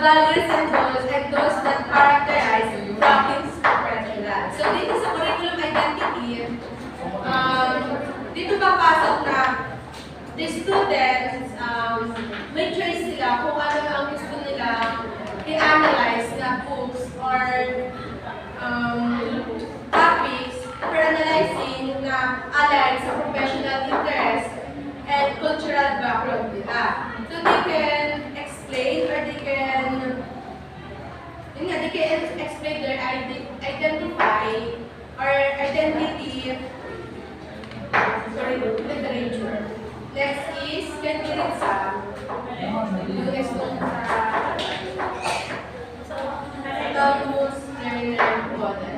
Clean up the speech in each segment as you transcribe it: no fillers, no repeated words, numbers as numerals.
values and goals that characterize Philippines professional. So dito sa curriculum identity, dito papasok na the students, may choice sila kung ano ang gusto nila i-analyze na books or topics for analyzing na aligned sa professional interest and cultural background nila. So they can explain or they can explain their identify or identity literature. Next is can be rin sa yung explain sa most learner model.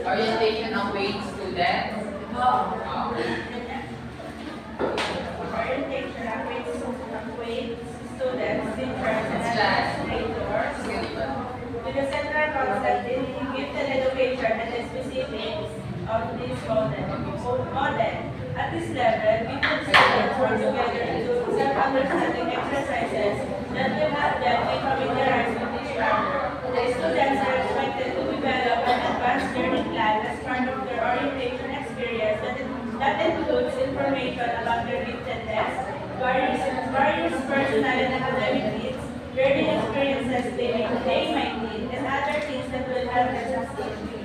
Orientation of weight students. Orientation of weight students, teachers, and administrators with a central concept in gifted education and the specifics of this model. At this level, gifted students work together to do self-understanding exercises that will help them be familiarized with each other. The students are expected to develop an advanced learning plan as part of their orientation experience that includes information about their giftedness, various personal and academic needs, learning experiences they might need, and other things that will help them succeed.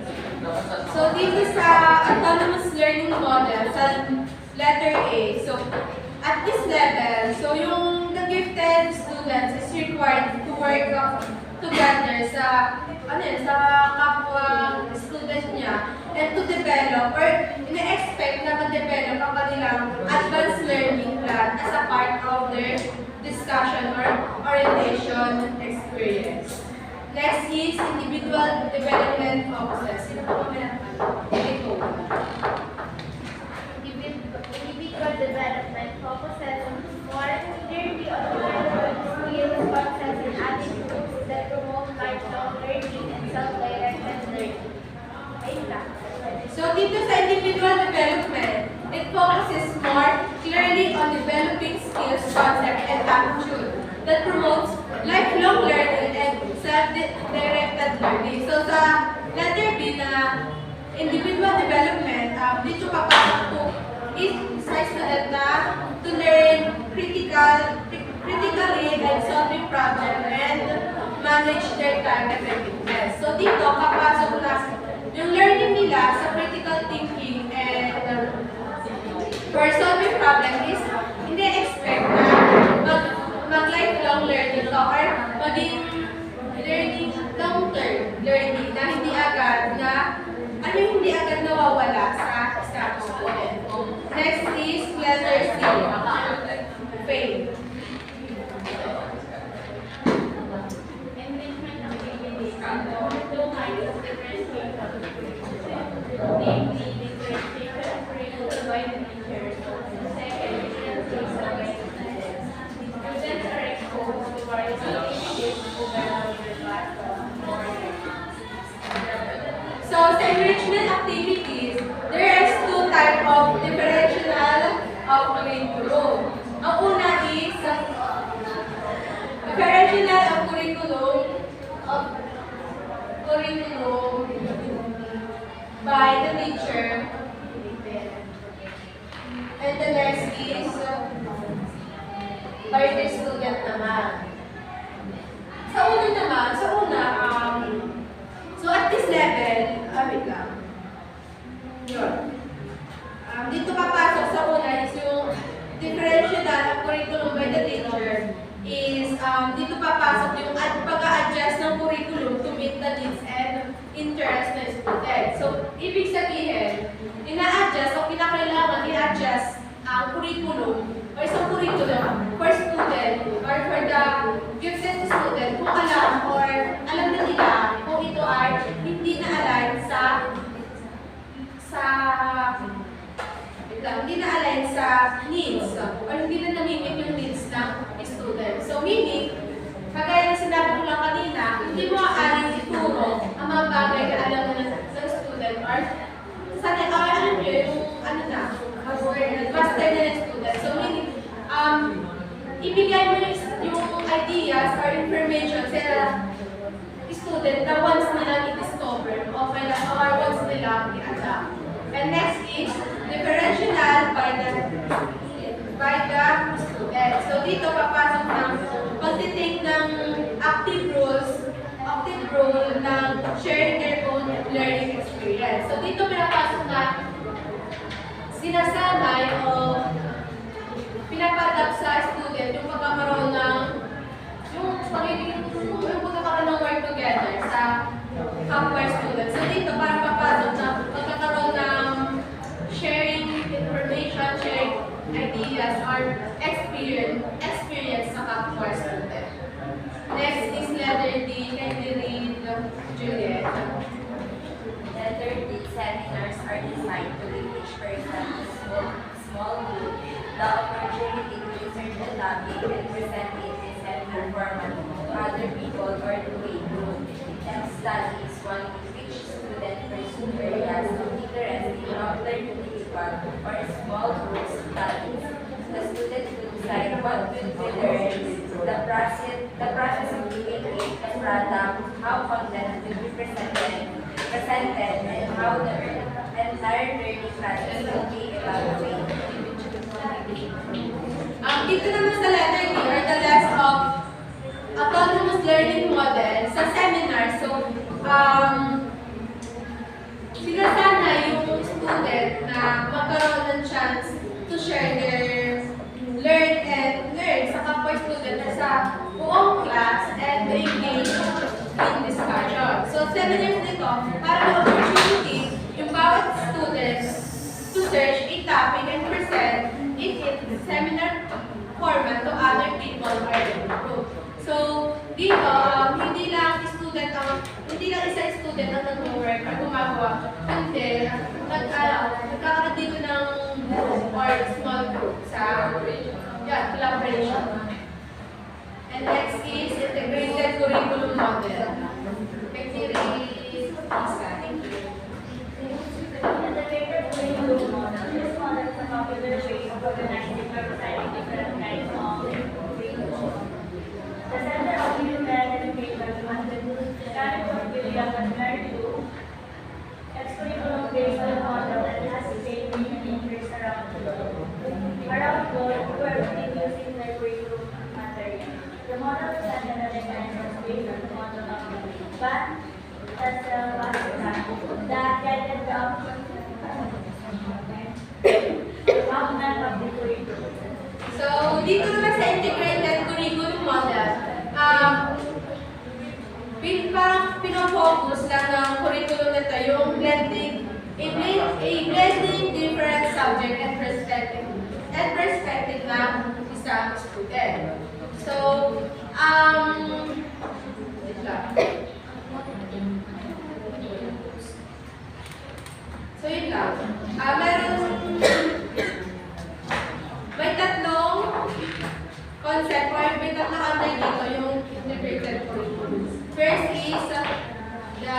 So dito sa autonomous learning model, sa letter A, so at this level, so yung the gifted students is required to work together sa sa kapwa students niya and to develop or ina-expect na ma-develop ang kanilang advanced learning plan as a part of their discussion or orientation experience. Next is individual development process. Sino po kami ito? Individual development focuses more clearly on development skills, concepts, and attitudes that promote lifelong learning and self-directed learning. Ayun lang. So dito sa individual development, it focuses more clearly on developing skills, concepts, and attitude that promotes lifelong learning and self-directed learning. So sa letter B na individual development, dito papasok po is sa student na to learn critically and solving problems and manage their time effectiveness. So dito papasok na yung learning nila sa critical thinking and for solving problem is hindi expect na mag-lifelong learning to or maging learning long-term learning na hindi agad hindi agad nawawala sa status student. Next is letter C, fail. Enrichment activities involve two kinds of differentiation, namely differentiation curriculum by the teachers. Second, differentiation by students. Students are exposed to various activities to develop their platform. So sa enrichment activities, there is two types of differential of curriculum. Ang una is differential of curriculum by the teacher. And the next is by the student naman. Sa una, so at this level, wait lang. Yun. Dito papasok sa una is yung differential of curriculum by the teacher is dito papasok yung pag-a-adjust ng curriculum to meet the needs and interest ng student. So, ibig sabihin, ina-adjust o kinakailangan i-adjust ang curriculum o isang curriculum for student or for the gifted student kung alam na nila kung ito ay hindi na-align hindi na-align sa needs or hindi na namimit yung needs ng student. So meaning, own learning experience. So dito pinapasok na sinasanay o pinapadapt sa student yung pagkakaroon ng yung pagkakaroon ng work together sa kapwa students. So dito para papasok na pagkakaroon ng sharing information, sharing ideas or experience sa kapwa student. Next is letter D. Can you read, Juliet? Letter D, seminars are designed to give each person in small group the opportunity to research the topic and present it in seminar format to other people or to a group. And studies one in which student pursue areas of interest in other individual or small group studies. The student will decide what will be learned, the process of creating a product, how content will be presented, and how the entire learning process will be evaluated. Dito naman sa letter D are the list of autonomous learning model sa seminar. So, sinasana yung student na magkaroon ng chance to share their learn sa kapwa student at sa buong class and to engage in discussion. So, seminars nito, para may opportunity yung bawat student to search a topic and present it in seminar format to other people or in group. So, dito, hindi lang isa student ang nag-work or gumagawa, kundi nagkakaroon dito ng group or small group sa collaboration. And next is integrated curriculum model. Thank you, Lisa. Thank you. Integrated curriculum model. This model is a popular way of organizing or designing different kinds of curriculum. The Center of Human Education funded the curriculum William and Mary Lou. Its curriculum based on a model that has the same thinkers around the world who are using their curriculum material. The model presented a dimensions based on the model of but that's that guided the outline of the curriculum. So, dito naman sa integrated curriculum model, parang pinofocus lang ng curriculum nito yung blending different subject and perspective ng isang student. So, wait lang. So, yun lang. May tatlong concept or may tatlong under dito yung integrated curriculum. First is the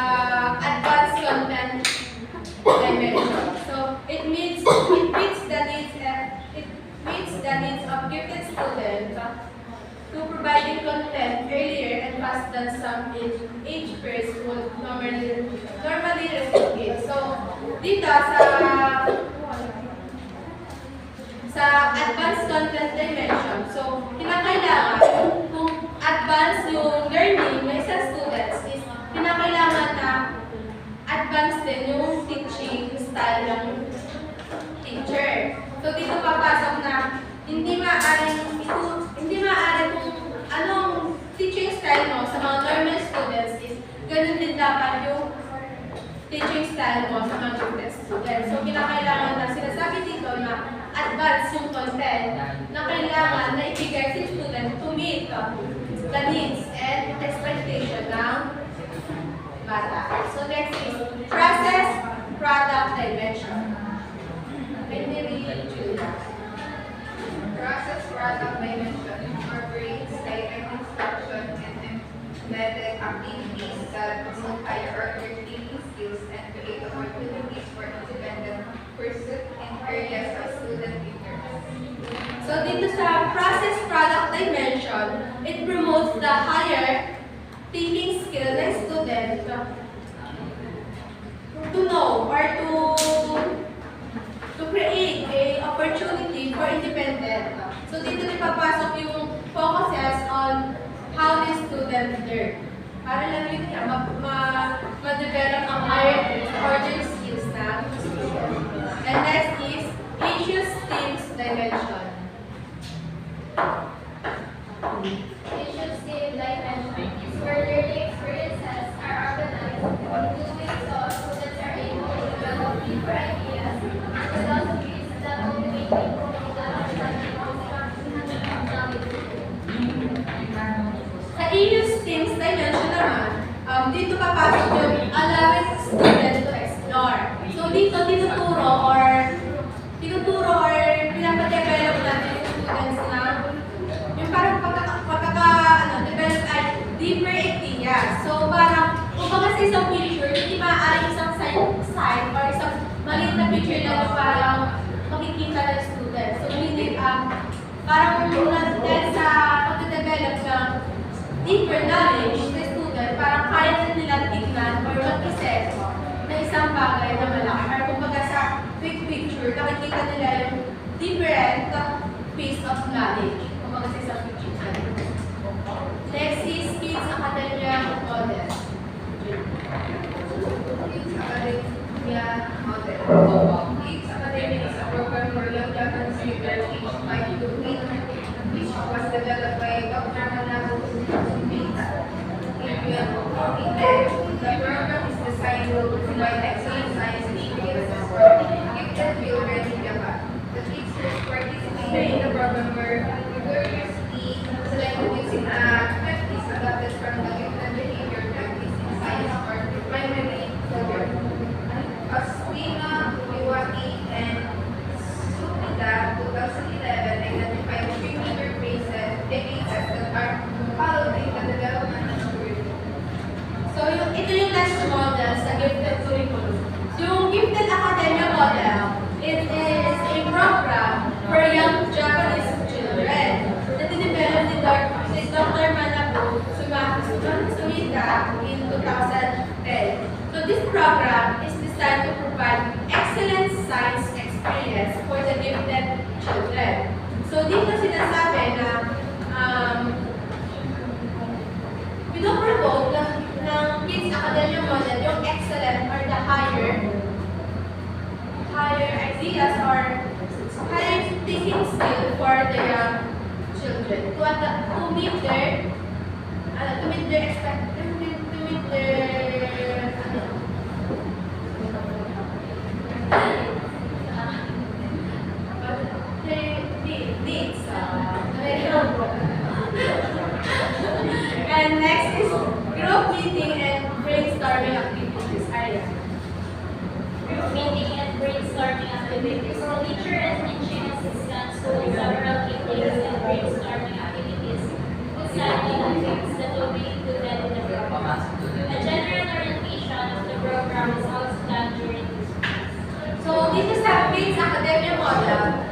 advanced content dimension. So, it meets the needs of gifted students to providing content earlier and faster than some age peers would normally receive it. So, dito sa advanced content dimension, so kinakailangan kung advanced yung learning ng isang students is kinakailangan na advanced din yung teaching style ng teacher. So dito papasok na hindi maaaring kung anong teaching style mo sa mga normal students is ganun din dapat yung teaching style mo sa mga gifted students. So kinakailangan na sinasabi dito na advance yung content na kailangan na ibigay sa student to meet the needs and expectation ng bata. So next is process product dimension. Process product dimension incorporates direct instruction and embedded activities that promote higher order thinking skills and create opportunities for independent pursuit in areas of student interest. So dito sa process product dimension, it promotes the higher thinking skill ng student to know or to create a opportunity for independent. So dito din papasok yung focuses on how the student learn. Para lang yun ma-develop ang sa isang picture, hindi maaaring isang sign or isang maliit na picture lang yung parang makikita ng student. So, hindi, parang dahil sa pag-develop ng deeper knowledge sa student, parang kaya na nila tignan or mag-isip na isang bagay na malaki. Or kumbaga sa big picture, nakikita nila yung different piece of knowledge. Kumbaga sa isang picture. Next is Kids Academia Model. Kids Academia Model. Kids Academia is a program for young Japanese students aged 5 to 8, which was developed by Dr. Manabu Sumita. The program is designed to provide excellent science experiences for gifted children in Japan. The teachers participating in the program were rigorously selected using practice adapted from the gifted behavior practice in science for primary children. Aswina, Iwaki, and Sumida 2011 identified 3 major phases that are followed in the development of curriculum. So, ito yung next model sa gifted curriculum. So, yung gifted academia model, it is a program for young Japanese children na dinevelop ni Dr. Manabu Sumita in 2010. So, this program is designed to provide excellent science experience for the gifted children. So, dito sinasabi na pinopromote ng Kids Academia Model yung excellent or the higher ideas or higher thinking skill for the young children to meet their needs. And next is group meeting and brainstorming activities. Aya. Group meeting and brainstorming activities. The teacher and teaching assistants hold several meetings and brainstorming activities, deciding on things that will be included in the program. A general orientation of the program is also done during this class. So, dito sa Kids Academia Model,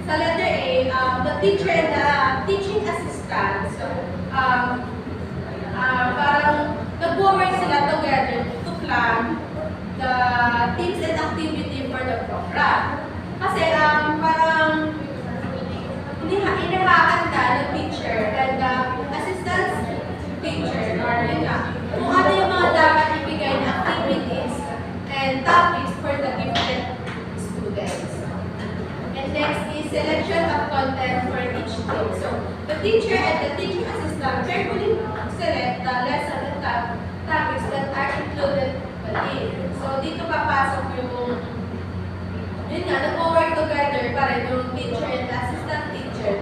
sa letter A, the teacher and the teaching assistant, parang nag-work sila together to plan the things and activity for the program. Kasi parang inihahanda ng teacher and the assistant teacher or yun nga, kung ano yung mga dapat ibigay na activities and topics for the gifted students. And next is selection of content for each team. So, the teacher and the teaching assistant carefully select the lesson and topics that are included within. So, dito papasok yung yun nga, nag-work together para yung teacher and the assistant teacher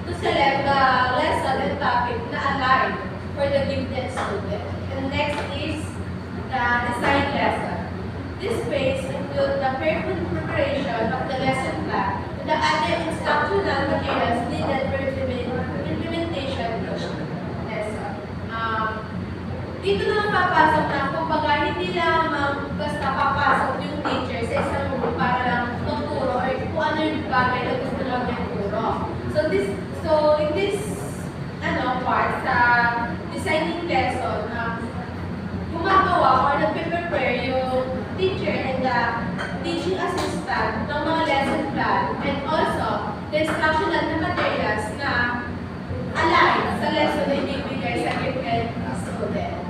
to select the lesson and topic na aligned for the gifted student. And next is the design lesson. This phase includes the careful preparation of the lesson plan and the other instructional materials needed for implementation of each lesson. Dito naman papasok na, kumbaga, hindi lamang basta papasok yung teacher sa isang room para lang magturo or kung ano yung bagay na gusto lang yung turo. So in this part, sa designing lesson, gumagawa or nagpe-prepare yung teacher and the teaching assistant ng mga lesson plan and also the instructional na materials na align sa lesson na ibibigay sa gifted student.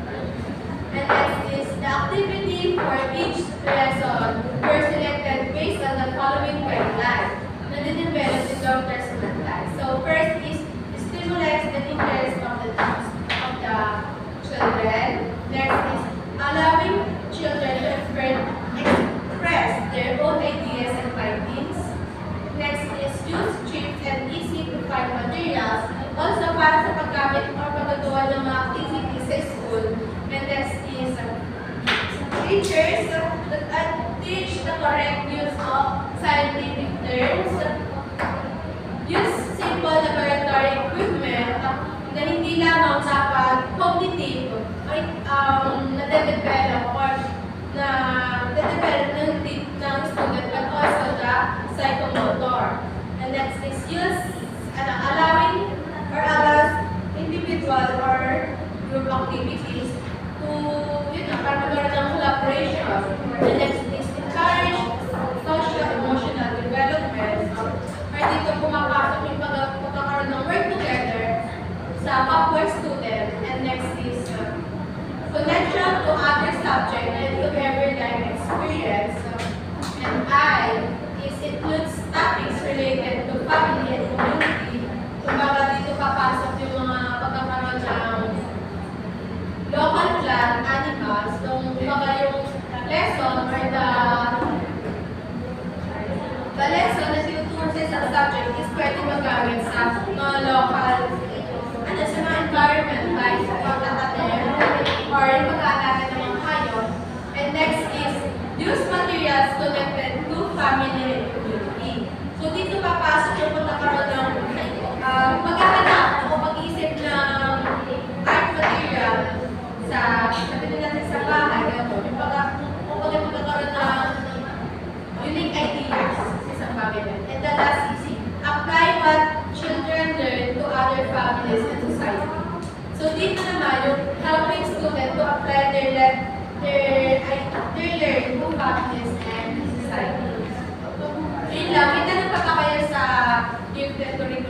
And next is the activity for each lesson were selected based on the following guidelines na dinevelop ni Dr. Sumantay. So first is stimulate the interest of the children. Next is allowing children to express their own ideas and findings. Next is use cheap and easy to find materials also para sa paggamit or paggawa ng mga activities sa school. And next is teachers that teach the correct use of scientific terms. Use simple laboratory equipment na hindi lamang dapat cognitive nade-develop or na-develop ng student but also the psychomotor. And next is use, allowing or allows individual or group activities to, para magkaroon ng collaboration. The next is encourage social-emotional development. Or dito pumapasok yung pagkakaroon ng work together sa kapwa student. And next is connection to other subject and to everyday experience. And I is includes topics related to family and community. Kumbaga dito papasok yung mga pagkakaroon ng local plant, animals, kumbaga yung lesson or the lesson na tinuturo sa subject is pwede magamit sa mga local, sa mga environment like sa pagtatanim or yung pag-aalaga ng mga hayop. And next is use materials connected to family and community. So dito papasok yung pagkakaroon ng maghahanap o pag-iisip ng art material sa sabihin natin sa bahay, gano'n. Yung pagkakaroon ng unique ideas sa isang family. And the last is apply what children learn to other families and society. So dito naman yung helping student to apply their learning to families and society. Yun lang, may tanong pa ba kayo sa gifted curriculum?